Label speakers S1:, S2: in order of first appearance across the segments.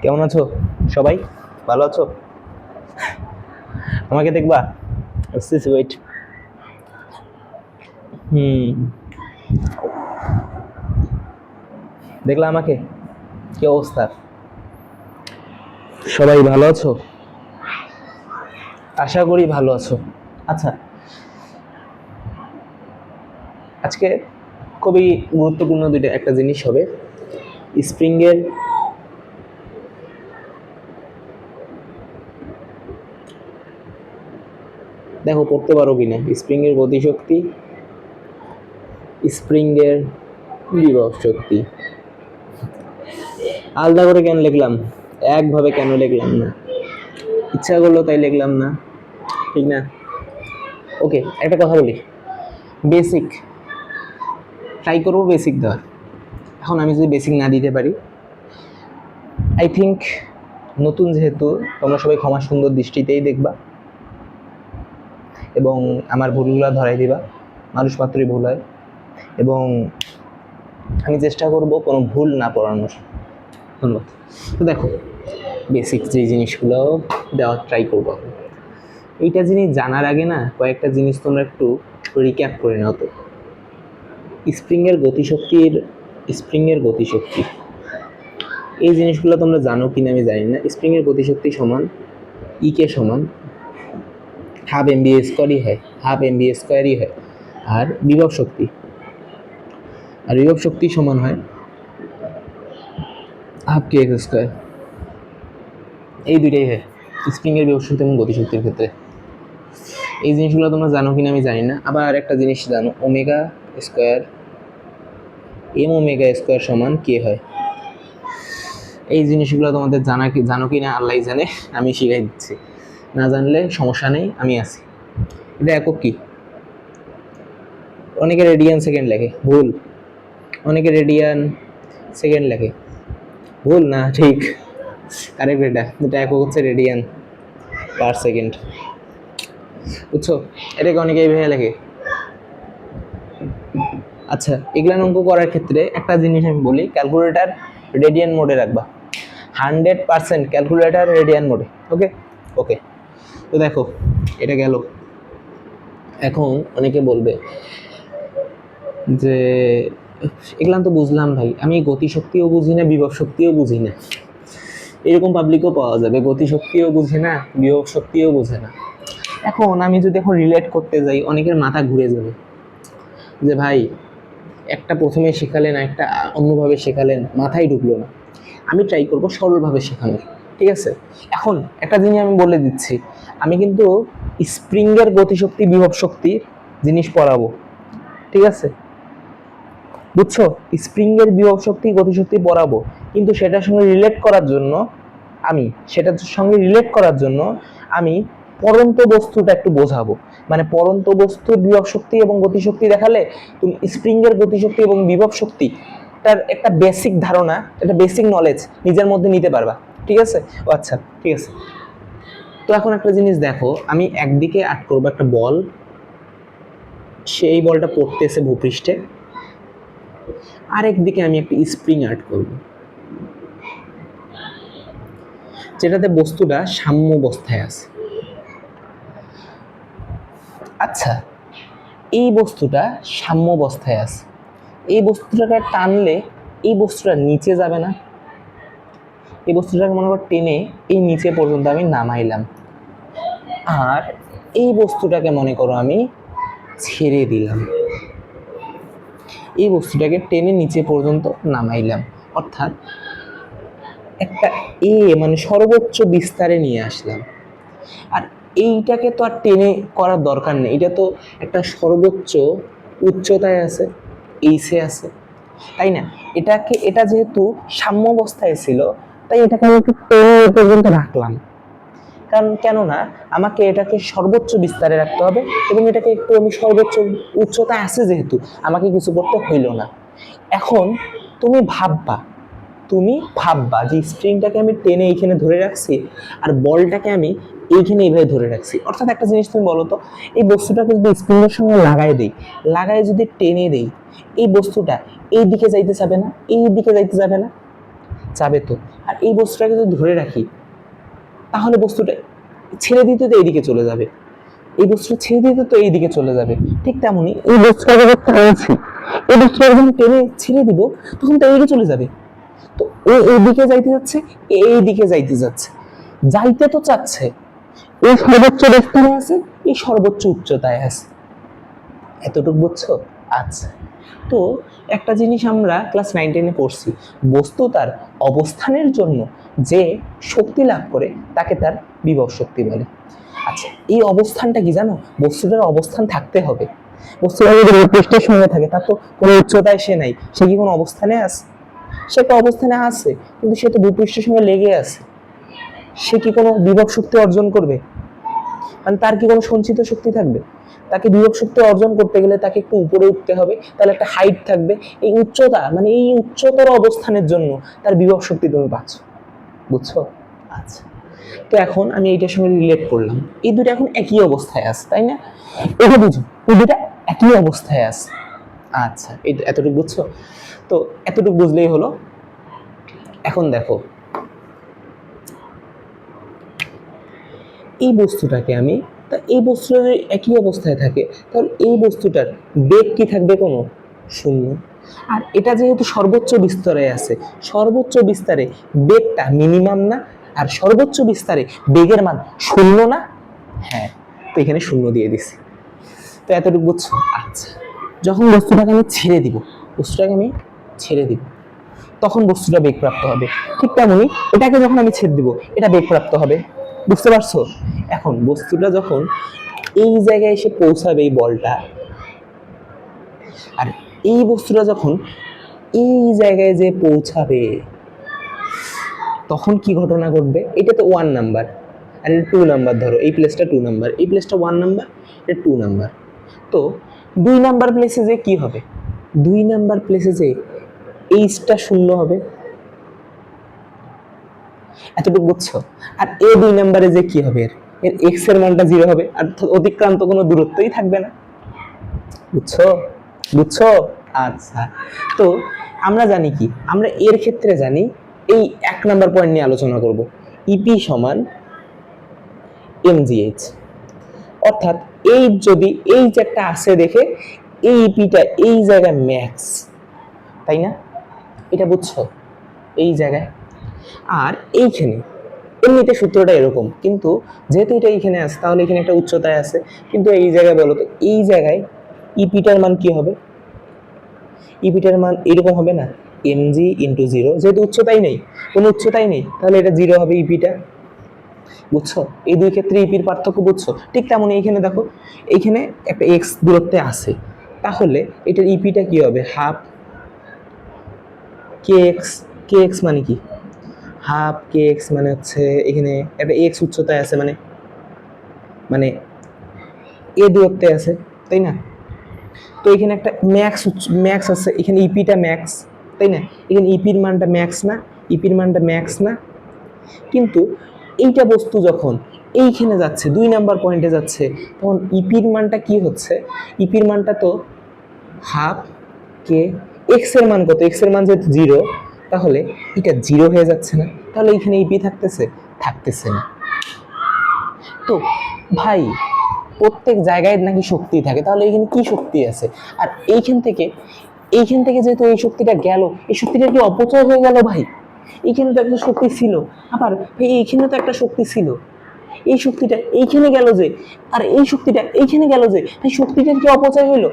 S1: কেমন আছো সবাই? ভালো আছো? আমাকে দেখবা? আসতেছি, ওয়েট। হুম, দেখলা আমাকে? কি অবস্থা? সবাই ভালো আছো? আশা করি ভালো আছো। আচ্ছা, আজকে খুবই গুরুত্বপূর্ণ একটা জিনিস হবে। স্প্রিং এর, দেখো পড়তে পারো কিনা, স্প্রিং এর গতিশক্তি, স্প্রিং এর বিভব শক্তি। আলাদা করে কেন লিখলাম? একভাবে কেন লিখলাম না? ইচ্ছা করলো তাই লিখলাম না, ঠিক না? ওকে, একটা কথা বলি। বেসিক ট্রাই করবো বেসিক দেওয়ার। এখন আমি যদি বেসিক না দিতে পারি, আই থিঙ্ক নতুন যেহেতু, তোমরা সবাই ক্ষমা সুন্দর দৃষ্টিতেই দেখবা এবং আমার ভুলগুলো ধরাই দিবা। মানুষ মাত্রই ভুল হয় এবং আমি চেষ্টা করব কোনো ভুল না পড়ানোর। ধন্যবাদ। তো দেখো, বেসিক যে জিনিসগুলো দেওয়ার ট্রাই করবো। এইটা জিনিস জানার আগে না, কয়েকটা জিনিস তোমরা একটু রিক্যাপ করে নাও। তো স্প্রিংয়ের গতিশক্তি এই জিনিসগুলো তোমরা জানো কিনা আমি জানি না। স্প্রিংয়ের গতিশক্তি সমান কে সমান হাফ এম বি স্কোয়ারই হয়। আর বিভব শক্তি সমান হয় হাফ কে এক্স স্কোয়ার। এই দুইটাই হয় স্প্রিংয়ের বিভব শক্তি এবং গতিশক্তির ক্ষেত্রে। এই জিনিসগুলো তোমরা জানো কিনা আমি জানি না। আবার একটা জিনিস জানো, ওমেগা স্কোয়ার সমান কে হয়। এই জিনিসগুলো তোমাদের জানো কিনা আল্লাহ জানে, আমি শিখাই দিচ্ছি। না জানলে সমস্যা নেই, আমি আছি। এটা একক কি? অনেকে রেডিয়ান সেকেন্ড লেখে, ভুল। অনেকে রেডিয়ান সেকেন্ড লেখে, ভুল না, ঠিক। কারেক্ট এটা একক হচ্ছে রেডিয়ান পার সেকেন্ড, বুঝছো? এটাকে অনেকে এইভাবে লেখে। আচ্ছা, এগুলান অঙ্ক করার ক্ষেত্রে একটা জিনিস আমি বলি, ক্যালকুলেটার রেডিয়ান মোডে রাখবা। 100% ক্যালকুলেটার রেডিয়ান মোডে। ওকে ওকে। তো দেখো, এটা গেল। এখন অনেকে বলবে যে এগুলান তো বুঝলাম ভাই, আমি গতিশক্তিও বুঝি না, বিভব শক্তিও বুঝি না। এরকম পাবলিকও পাওয়া যাবে, গতিশক্তিও বুঝে না, বিভব শক্তিও বুঝে না। এখন আমি যদি রিলেট করতে যাই, অনেকের মাথা ঘুরে যাবে যে ভাই একটা প্রথমে শেখালেন, একটা অন্যভাবে শেখালেন, মাথায় ঢুকলো না। আমি ট্রাই করবো সরলভাবে শেখানোর, ঠিক আছে? এখন একটা জিনিস আমি বলে দিচ্ছি, আমি কিন্তু স্প্রিংয়ের গতিশক্তি বিভব শক্তি জিনিস পড়াবো, ঠিক আছে? বুঝছো? স্প্রিংয়ের বিভব শক্তি গতিশক্তি পড়াবো, কিন্তু সেটার সঙ্গে রিলেট করার জন্য আমি পরন্ত বস্তুটা একটু বোঝাবো। মানে পরন্ত বস্তুর বিভব শক্তি এবং গতিশক্তি দেখালে তুমি স্প্রিংয়ের গতিশক্তি এবং বিভব শক্তি তার একটা বেসিক ধারণা, একটা বেসিক নলেজ নিজের মধ্যে নিতে পারবা, ঠিক আছে? ও আচ্ছা, ঠিক আছে। তো এখন একটা জিনিস দেখো, আমি একদিকে আট করবো একটা বল, সেই বলটা পড়তেছে ভূপৃষ্ঠে, আরেকদিকে আমি একটা স্প্রিং আর্ট করব, যেটাতে বস্তুটা সাম্য অবস্থায় আছে। আচ্ছা, এই বস্তুটা সাম্য অবস্থায় আছে, এই বস্তুটাকে টানলে এই বস্তুটা নিচে যাবে না? এই বস্তুটাকে মনে করো টেনে এই নিচে পর্যন্ত আমি নামাইলাম, আর এই বস্তুটাকে মনে করো আমি ছেড়ে দিলাম, এই বস্তুটাকে টেনে নিচে পর্যন্ত নামাইলাম, অর্থাৎ একটা মানে সর্বোচ্চ বিস্তারে নিয়ে আসলাম। আর এইটাকে তো আর টেনে করার দরকার নেই, এটা তো একটা সর্বোচ্চ উচ্চতায় আছে, এইসে আছে, তাই না? এটা যেহেতু সাম্য অবস্থায় ছিল, তাই এটাকে আমি একটু টেনে পর্যন্ত রাখলাম। কারণ কেননা আমাকে এটাকে সর্বোচ্চ বিস্তারে রাখতে হবে এবং এটাকে একটু আমি সর্বোচ্চ উচ্চতায় আছে যেহেতু, আমাকে কিছু করতে হইল না। এখন তুমি ভাববা যে স্প্রিংটাকে আমি টেনে এইখানে ধরে রাখছি আর বলটাকে আমি এইখানে এইভাবে ধরে রাখছি। অর্থাৎ একটা জিনিস তুমি বলো তো, এই বস্তুটাকে যদি স্প্রিংয়ের সঙ্গে লাগাই যদি টেনে দেই, এই বস্তুটা এই দিকে যাইতে যাবে না, এই দিকে যাইতে যাবে না? যাবে তো। আর এই বস্তুটাকে যদি ধরে রাখি তাহলে বস্তুটা ছেড়ে দিতে তো এইদিকে চলে যাবে, এই বস্তুটা ছেড়ে দিতে তো এইদিকে চলে যাবে। ঠিক তেমনই এই বস্তুটা যখন টানছি, এই বস্তুটা যখন টেনে ছেড়ে দিব তখন তো এইদিকে চলে যাবে। তো ও এইদিকে যাইতে যাচ্ছে, এইদিকে যাইতে যাচ্ছে, যাইতে তো চাচ্ছে, এই সর্বোচ্চ স্থানে আছে, এই সর্বোচ্চ উচ্চতায় আছে। এতটুকু বুঝছো? আচ্ছা, তো একটা জিনিস আমরা ক্লাস 9-10-এ পড়ছি, বস্তু তার অবস্থানের জন্য যে শক্তি লাভ করে তাকে তার বিভব শক্তি বলে। আচ্ছা, এই অবস্থানটা কি জানো? বস্তুটার অবস্থান থাকতে হবে। বস্তুটা যদি পৃষ্ঠের সঙ্গে থাকে তার তো কোনো উচ্চতায় সে নাই, সে কি কোনো অবস্থানে আছে? সে একটা অবস্থানে আছে, কিন্তু সে তো ভূপৃষ্ঠের সঙ্গে লেগে আছে, সে কি কোনো বিভব শক্তি অর্জন করবে? মানে তার কি কোনো সঞ্চিত শক্তি থাকবে? তাকে বিভব শক্তি অর্জন করতে গেলে তাকে একটু উপরে উঠতে হবে, তাহলে একটা হাইট থাকবে, এই উচ্চতা মানে এই উচ্চতর অবস্থানের জন্য তার বিভব শক্তি তুমি পাচ্ছ। বুঝছো? আচ্ছা, তো এখন আমি এইটার সঙ্গে রিলেট করলাম, এই দুটো এখন একই অবস্থায় আছে, তাই না? এটা বুঝো, এই দুটা একই অবস্থায় আছে। আচ্ছা, এটা এতটুকু বুঝছো? তো এতটুকু বুঝলেই হলো। এখন দেখো, এই বস্তুটাকে আমি, তা এই বস্তুটা যদি একই অবস্থায় থাকে তাহলে এই বস্তুটার বেগ কি থাকবে? কোনো শূন্য। আর এটা যেহেতু সর্বোচ্চ বিস্তারে আছে, সর্বোচ্চ বিস্তারে বেগটা মিনিমাম না? আর সর্বোচ্চ বিস্তারে বেগের মান শূন্য না? হ্যাঁ, তো এখানে শূন্য দিয়ে দিছি। তো এতটুকু বুঝছো? আচ্ছা, যখন বস্তুটাকে আমি ছেড়ে দিব, বস্তুটাকে আমি ছেড়ে দিব, তখন বস্তুটা বেগপ্রাপ্ত হবে। ঠিক তেমনই এটাকে যখন আমি ছেড়ে দিব, এটা বেগপ্রাপ্ত হবে। বুঝতে পারছো? এখন বস্তুটা যখন এই জায়গায় এসে পৌঁছাবে, এই বলটা, আর এই বস্তুটা যখন এই জায়গায় যে পৌঁছাবে তখন কি ঘটনা ঘটবে? এটা তো 1 নাম্বার, আর এটা 2 নাম্বার। ধরো এই প্লেসটা 2 নাম্বার, এই প্লেসটা 1 নাম্বার, এটা 2 নাম্বার। তো 2 নাম্বার প্লেসে যে কি হবে? 2 নাম্বার প্লেসে যে এইচটা শূন্য হবে। এতটুকু বুঝছো? আর এ 2 নাম্বারে যে কি হবে, এর এক্স এর মানটা 0 হবে, আর অতিক্রান্ত কোনো দূরত্বই থাকবে না। বুঝছো? বুঝছো? আচ্ছা, তো আমরা জানি কি, আমরা এর ক্ষেত্রে জানি এই 1 নাম্বার পয়েন্ট নিয়ে আলোচনা করব, ইপি সমান এমজিএইচ। অর্থাৎ এই যদি এই যে একটা আছে দেখে এই ইপিটা এই জায়গায় ম্যাক্স, তাই না? এটা বুঝছো? এই জায়গায়। আর এইখানে এমনিতে সূত্রটা এরকম, কিন্তু যেহেতু এটা এইখানে আছে তাহলে এখানে একটা উচ্চতায় আছে, কিন্তু এই জায়গায় বলো তো, এই জায়গায় ইপিটার মান কি হবে? ইপিটার মান এরকম হবে না, এমজি ইন্টু 0, যেহেতু উচ্চতাই নেই, কোনো উচ্চতাই নেই, তাহলে এটা 0 হবে ইপিটা। বুঝছো? এই দুই ক্ষেত্রে ইপির পার্থক্য বুঝছো? ঠিক তেমনই এইখানে দেখো, এইখানে একটা এক্স দূরত্বে আছে, তাহলে এটার ইপিটা কি হবে? হাফ কে এক্স। কে এক্স মানে কি? হাফ কে এক্স মানে হচ্ছে এখানে একটা এক্স উচ্চতায় আছে, মানে মানে এ দূরত্বে আছে, তাই না? তো এখানে একটা ম্যাক্স আছে, এখানে ইপিটা ম্যাক্স, তাই না? এখানে ইপির মানটা ম্যাক্স না? ইপির মানটা ম্যাক্স না? কিন্তু এইটা বস্তু যখন এইখানে যাচ্ছে, 2 নাম্বার পয়েন্টে যাচ্ছে, তখন ইপির মানটা কি হচ্ছে? ইপির মানটা তো হাফ কে এক্স এর মান কত? এক্স এর মান যেহেতু 0, তাহলে এটা 0 হয়ে যাচ্ছে না? তাহলে এইখানে ইপি থাকতেছে? থাকতেছে না। তো ভাই, প্রত্যেক জায়গায় নাকি শক্তি থাকে, তাহলে এখানে কি শক্তি আছে? আর এইখান থেকে যেহেতু এই শক্তিটা গেল, এই শক্তিটা কি অপচয় হয়ে গেল ভাই? এইখানে তো একটা শক্তি ছিল, আবার এইখানে তো একটা শক্তি ছিল, এই শক্তিটা এইখানে গেল যে, আর এই শক্তিটা এইখানে গেল যে, তাই শক্তিটার কি অপচয় হইলো?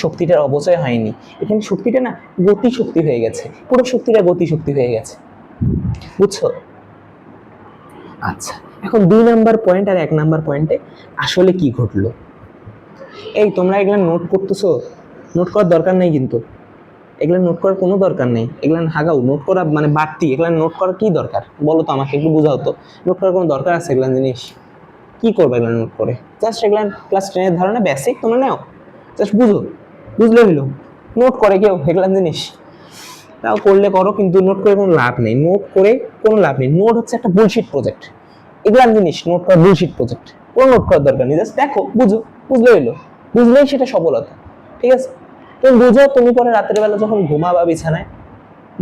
S1: শক্তিটার অপচয় হয়নি, এখানে শক্তিটা না গতি শক্তি হয়ে গেছে, পুরো শক্তিটা গতি শক্তি হয়ে গেছে। বুঝছো? আচ্ছা, এখন 2 নাম্বার পয়েন্ট আর 1 নাম্বার পয়েন্টে আসলে কি ঘটলো? এই তোমরা এগুলা নোট করতেছো? নোট করার দরকার নেই, কিন্তু এগুলা নোট করার কোনো দরকার নেই, এগুলা হাগাও, নোট করা মানে বাড়তি, এগুলা নোট করার কি দরকার বলো তো আমাকে, একটু বুঝাও তো। নোট করার কোনো দরকার আছে? এগুলা জিনিস কি করবে এগুলা নোট করে? জাস্ট এগুলা ক্লাস 10-এর ধারণা বেসিক তোমরা নাও, জাস্ট বুঝো, বুঝলে হইলো। নোট করে কেউ এগুলা জিনিস? তাও করলে করো, কিন্তু নোট করে কোনো লাভ নেই, নোট করে কোনো লাভ নেই। নোট হচ্ছে একটা বুলশিট প্রজেক্ট, এগুলার জিনিস নোট করা বুলশিট প্রজেক্ট, কোনো নোট করার দরকার নেই, জাস্ট দেখো, বুঝো, বুঝলে হইলো। বুঝলেই সেটা সফলতা। ঠিক আছে? তুমি বুঝো, তুমি পরে রাতের বেলা যখন ঘুমাবা বিছানায়,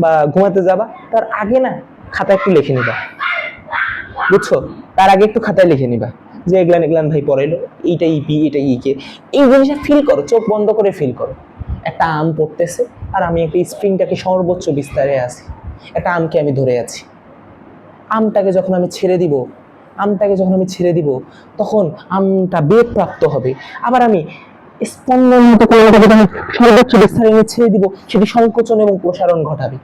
S1: বা ঘুমাতে যাবা তার আগে না খাতা একটু লিখে নিবা, বুঝছো? তার আগে একটু খাতায় লিখে নিবা যে এগুলান এগুলান ভাই পড়াইলো, এইটা ইপি এটা ইকে, এই জিনিসটা ফিল করো, চোখ বন্ধ করে ফিল করো। একটা আম পড়তেছে আর আমি একটা স্প্রিংটাকে সর্বোচ্চ বিস্তারে আছি, একটা আমকে আমি ধরে আছি। আমটাকে যখন আমি ছেড়ে দিব, তখন আমটা বেগ প্রাপ্ত হবে। আবার আমি স্পন্দন মতো করে সর্বোচ্চ বিস্তারে ছেড়ে দিব, সেটি সংকোচন এবং প্রসারণ ঘটাবে।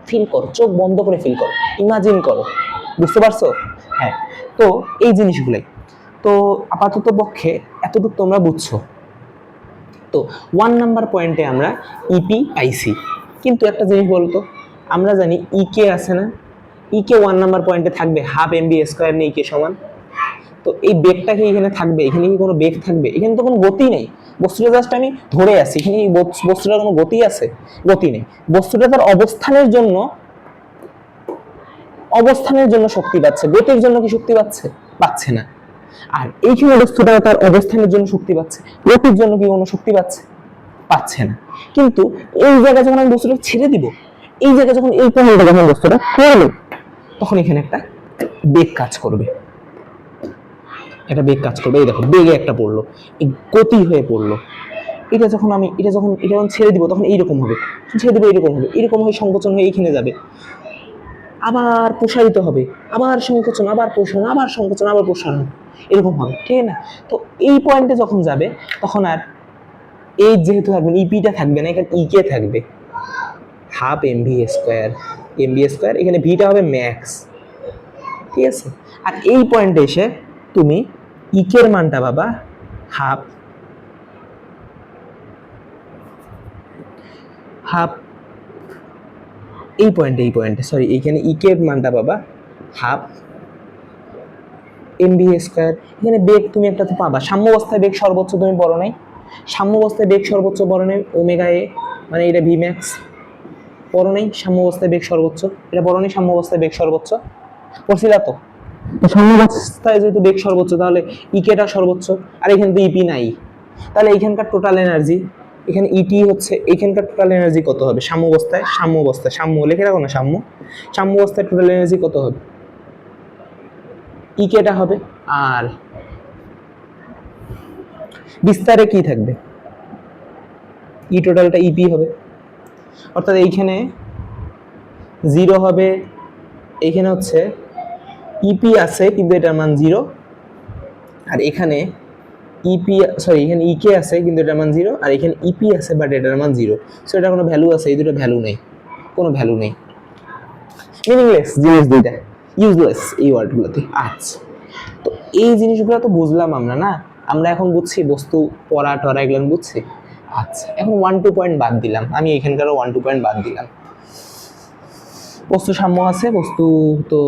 S1: ফিল করো, চোখ বন্ধ করে ফিল করো, ইমাজিন করো, বুঝতে পারছো? হ্যাঁ, তো এই জিনিসগুলাই তো আপাতত পক্ষে এতটুকু তোমরা বুঝছো। তো 1 নাম্বার পয়েন্টে আমরা ইপি পাইছি, কিন্তু একটা জিনিস বলতো, আমরা জানি ইকে আছে না, ইকে 1 নাম্বার পয়েন্টে থাকবে, হাফ এমবি স্কয়ার নিয়ে ইকে সমান। তো এই বেগটা কি এখানে থাকবে? এখানে কি কোনো বেগ থাকবে? এখানে তো কোনো গতি নেই, বস্তুটা জাস্ট আমি ধরে আছি। এখানে এই বস্তুটার কোনো গতি আছে? গতি নেই। বস্তুটা তার অবস্থানের জন্য শক্তি পাচ্ছে, গতির জন্য কি শক্তি পাচ্ছে? পাচ্ছে না। আর এইখানে বস্তুটা তার অবস্থানের জন্য শক্তি পাচ্ছে, গতির জন্য কি কোনো শক্তি পাচ্ছে? পাচ্ছে না। কিন্তু এই জায়গায় যখন আমি বস্তুটা ছেড়ে দিব, এই জায়গায় যখন এই পয়েন্টে যখন বস্তুটা পড়লো, তখন এখানে একটা বেগ কাজ করবে, একটা বেগ কাজ করবে। এই দেখো বেগে একটা পড়লো, এই গতি হয়ে পড়লো। এটা যখন ছেড়ে দিব তখন এইরকম হবে, ছেড়ে দিব এরকম হয়ে সংকোচন হয়ে এইখানে যাবে, আবার প্রসারিত হবে, আবার সংকোচন, আবার প্রসারণ, আবার সংকোচন, আবার প্রসারণ, এরকম হবে, ঠিক না? তো এই পয়েন্টে যখন যাবে তখন আর এই যেহেতু থাকবে ইপিটা থাকবে না, এখানে ইকে থাকবে, হাফ এমভি স্কয়ার, এখানে ভিটা হবে ম্যাক্স, ঠিক আছে? আর এই পয়েন্টে এসে তুমি ইকের মানটা পাবা হাফ এই পয়েন্টে সরি, এইখানে ইকের মানটা পাবা হাফ এমভি স্কয়ার। এখানে বেগ তুমি একটা তো পাবা, সাম্যাবস্থায় বেগ সর্বোচ্চ তুমি পড়ো নাই? সাম্যাবস্থায় বেগ সর্বোচ্চ পড়ো নাই ওমেগা এ, মানে এটা ভি ম্যাক্স পড়ো নাই? সাম্যাবস্থায় বেগ সর্বোচ্চ এটা পড়ো নাই? সাম্যাবস্থায় বেগ সর্বোচ্চ পড়ছিলা তো? সাম্যাবস্থায় যেহেতু বেগ সর্বোচ্চ, তাহলে ইকেটা সর্বোচ্চ, আর এখানে তো ইপি নাই, তাহলে এইখানকার টোটাল এনার্জি, এখানে ইটি হচ্ছে, এইখানকার টোটাল এনার্জি কত হবে? সাম্য লিখে রাখো না, সাম্যাবস্থায় টোটাল এনার্জি কত হবে? ইকেটা হবে, আর বিস্তারে কি থাকবে? ই টোটালটা ইপি হবে। অর্থাৎ এইখানে 0 হবে, এইখানে হচ্ছে ইপি আছে কিন্তু এটার মান 0, আর এখানে এখানে ইকে আছে কিন্তু এটার মান 0, আর এখানে ইপি আছে বাট এটার মান 0। সো এটা কোনো ভ্যালু আছে? এই দুটো ভ্যালু নেই, কোনো ভ্যালু নেই, মিনিংলেস জিনিস দুইটা, ইউজলেস এই ওয়ার্ডগুলোতে। আচ্ছা, তো এই জিনিসগুলো তো বুঝলাম আমরা, না? আমরা এখন বুঝছি বস্তু পড়া টরা এগুলো বুঝছি। আচ্ছা, এখন 1-2 পয়েন্ট বাদ দিলাম, আমি এখানকারও 1-2 পয়েন্ট বাদ দিলাম। বস্তু সাম্য আছে, বস্তু তো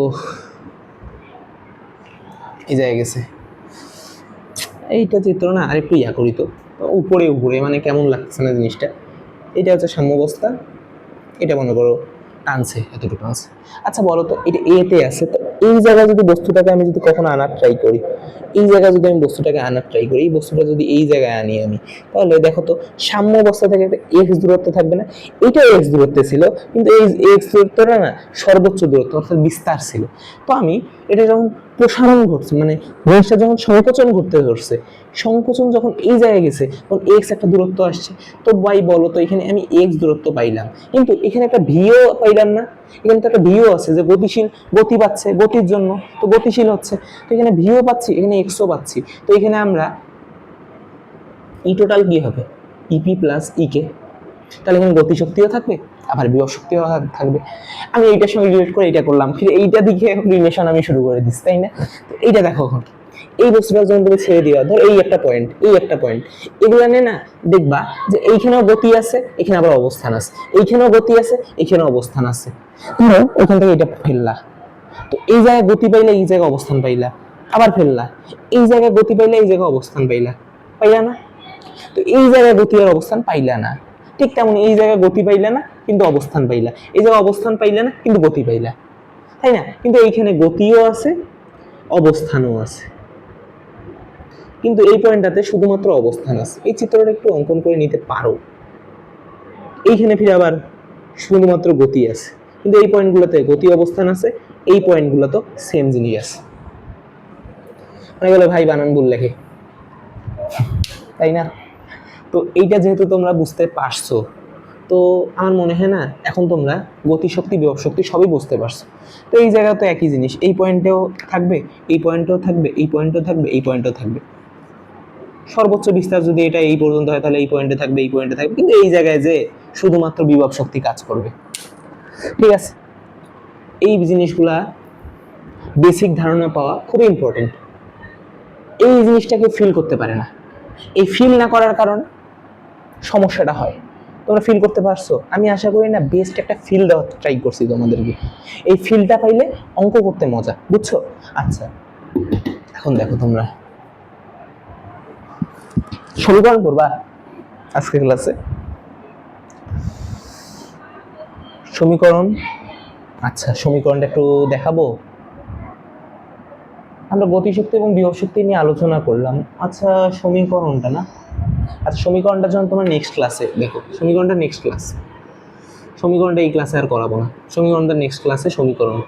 S1: এই জায়গায় গেছে, এইটা চিত্র না আরেকটু করি তো, উপরে মানে কেমন লাগছে না জিনিসটা? এটা হচ্ছে সাম্যাবস্থা, এটা মনে করো টানছে, এতটুকু টানছে। আচ্ছা বলো তো, এটা এতে আছে, তো এই জায়গায় যদি বস্তুটাকে আমি যদি কখনো আনার ট্রাই করি, এই বস্তুটা যদি এই জায়গায় আনি আমি, তাহলে দেখো তো সাম্য অবস্থা থেকে একটা এক্স দূরত্ব থাকবে না? এটা এক্স দূরত্বে ছিল, কিন্তু এই এক্স দূরত্বটা না সর্বোচ্চ দূরত্ব, অর্থাৎ বিস্তার ছিল। তো আমি এটা যখন প্রসারণ ঘটছে, মানে জিনিসটা যখন সংকোচন ঘটতে ধরছে, সংকোচন যখন এই জায়গায় গেছে, তখন এক্স একটা দূরত্ব আসছে। তো ভাই বলো তো, এখানে আমি এক্স দূরত্ব পাইলাম, কিন্তু এখানে একটা ভিও পাইলাম না? এখানে তো একটা ভিও আছে যে গতি পাচ্ছে, গতির জন্য তো গতিশীল হচ্ছে, তো এখানে ভিও পাচ্ছি, এখানে এক্সও পাচ্ছি। তো এখানে আমরা ই টোটাল কি হবে? ইপি প্লাস ইকে, তাহলে এখানে গতিশক্তিও থাকবে, আবার বিভব শক্তিও থাকবে। আমি এইটার সঙ্গে রিলেট করে এইটা করলাম, ফির এইটা দিকে রিলেশন আমি শুরু করে দিচ্ছি, তাই না? তো এইটা দেখো, এখন এই বস্তুটা যখন তুমি ছেড়ে দিবা, ধর এই একটা পয়েন্ট, এগুলো নিয়ে না দেখবা যে এইখানেও গতি আছে, এখানে আবার অবস্থান আছে, এইখানেও গতি আছে, এইখানেও অবস্থান আছে। ধরো এখান থেকে এটা ফেললা, তো এই জায়গায় গতি পাইলে এই জায়গায় অবস্থান পাইলা, আবার ফেললা, এই জায়গায় গতি পাইলে এই জায়গায় অবস্থান পাইলা না? তো এই জায়গায় গতি আর অবস্থান পাইলা না, ঠিক তেমন এই জায়গায় গতি পাইলা না কিন্তু অবস্থান পাইলা, এই জায়গায় অবস্থান পাইলা না কিন্তু গতি পাইলা, তাই না? কিন্তু এইখানে গতিও আছে, অবস্থানও আছে, কিন্তু এই পয়েন্টটাতে শুধুমাত্র অবস্থান আছে। এই চিত্রটা একটু অঙ্কন করে নিতে পারো। এইখানে ফিরে আবার শুধুমাত্র গতি আছে, কিন্তু এই পয়েন্টগুলোতে গতি অবস্থান আছে, এই পয়েন্টগুলো তো সেম জিনিস আছে। মানে বলে ভাই বানান ভুল লেখে, তাই না? তো এইটা যেহেতু তোমরা বুঝতে পারছো, তো আমার মনে হয় না এখন তোমরা গতিশক্তি বিভব শক্তি সবই বুঝতে পারছো। তো এই জায়গা তো একই জিনিস, এই পয়েন্টেও থাকবে, এই পয়েন্টেও থাকবে, এই পয়েন্টেও থাকবে, এই পয়েন্টেও থাকবে। সর্বোচ্চ বিস্তার যদি এটা এই পর্যন্ত হয় তাহলে এই পয়েন্টে থাকবে, এই পয়েন্টে থাকবে, কিন্তু এই জায়গায় যে শুধুমাত্র বিভব শক্তি কাজ করবে। ঠিক আছে, এই জিনিসগুলা বেসিক ধারণা পাওয়া খুব ইম্পর্টেন্ট। এই জিনিসটাকে ফিল করতে পারে না, এই ফিল না করার কারণে সমস্যাটা হয়। তোমরা ফিল করতে পারছো? আমি আশা করি না বেস্ট একটা ফিল দেওয়ার ট্রাই করছি তোমাদেরকে। এই ফিলটা পাইলে অঙ্ক করতে মজা, বুঝছো? আচ্ছা, এখন দেখো তোমরা সমীকরণ করবা আজকে ক্লাসে। সমীকরণ, আচ্ছা সমীকরণটা একটু দেখাবো। আমরা গতিশক্তি এবং বিভব শক্তি নিয়ে আলোচনা করলাম। আচ্ছা সমীকরণটা না, আচ্ছা সমীকরণটা যখন তোমরা নেক্সট ক্লাসে দেখো, সমীকরণটা নেক্সট ক্লাস, সমীকরণটা এই ক্লাসে আর করাবো না, সমীকরণটা নেক্সট ক্লাসে সমীকরণ,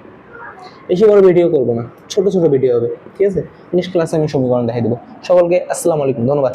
S1: বেশি বড় ভিডিও করবো না, ছোট ছোট ভিডিও হবে, ঠিক আছে? নেক্সট ক্লাসে আমি সমীকরণ দেখাই দেবো। সকলকে আসসালামু আলাইকুম, ধন্যবাদ।